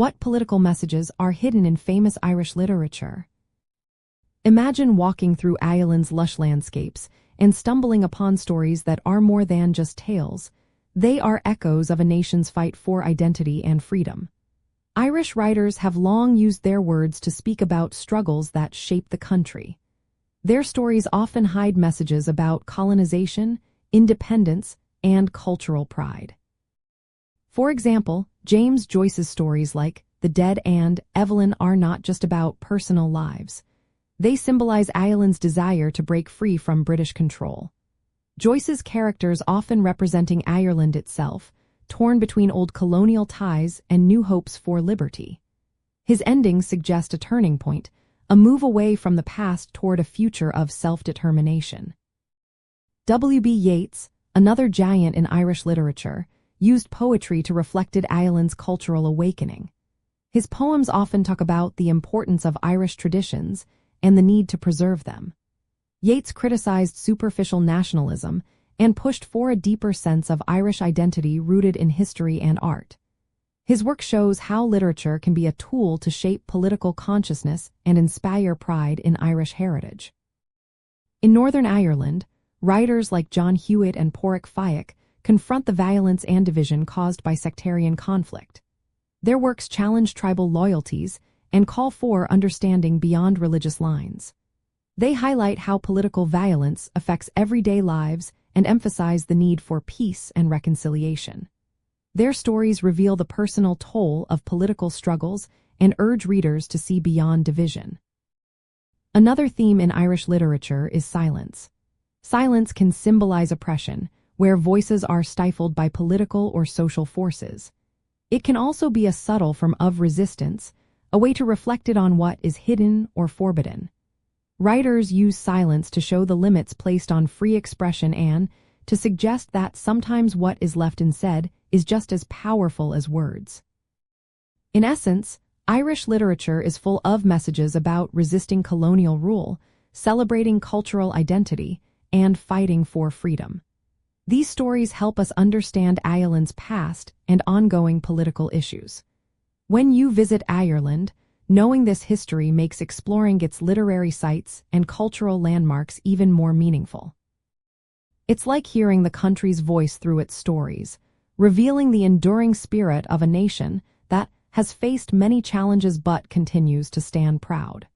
What political messages are hidden in famous Irish literature? Imagine walking through Ireland's lush landscapes and stumbling upon stories that are more than just tales. They are echoes of a nation's fight for identity and freedom. Irish writers have long used their words to speak about struggles that shape the country. Their stories often hide messages about colonization, independence, and cultural pride. For example, James Joyce's stories like The Dead and Evelyn are not just about personal lives. They symbolize Ireland's desire to break free from British control. Joyce's characters often representing Ireland itself, torn between old colonial ties and new hopes for liberty. His endings suggest a turning point, a move away from the past toward a future of self-determination. W.B. Yeats, another giant in Irish literature, used poetry to reflect Ireland's cultural awakening. His poems often talk about the importance of Irish traditions and the need to preserve them. Yeats criticized superficial nationalism and pushed for a deeper sense of Irish identity rooted in history and art. His work shows how literature can be a tool to shape political consciousness and inspire pride in Irish heritage. In Northern Ireland, writers like John Hewitt and Padraic confront the violence and division caused by sectarian conflict. Their works challenge tribal loyalties and call for understanding beyond religious lines. They highlight how political violence affects everyday lives and emphasize the need for peace and reconciliation. Their stories reveal the personal toll of political struggles and urge readers to see beyond division. Another theme in Irish literature is silence. Silence can symbolize oppression, where voices are stifled by political or social forces. It can also be a subtle form of resistance, a way to reflect on what is hidden or forbidden. Writers use silence to show the limits placed on free expression and to suggest that sometimes what is left unsaid is just as powerful as words. In essence, Irish literature is full of messages about resisting colonial rule, celebrating cultural identity, and fighting for freedom. These stories help us understand Ireland's past and ongoing political issues. When you visit Ireland, knowing this history makes exploring its literary sites and cultural landmarks even more meaningful. It's like hearing the country's voice through its stories, revealing the enduring spirit of a nation that has faced many challenges but continues to stand proud.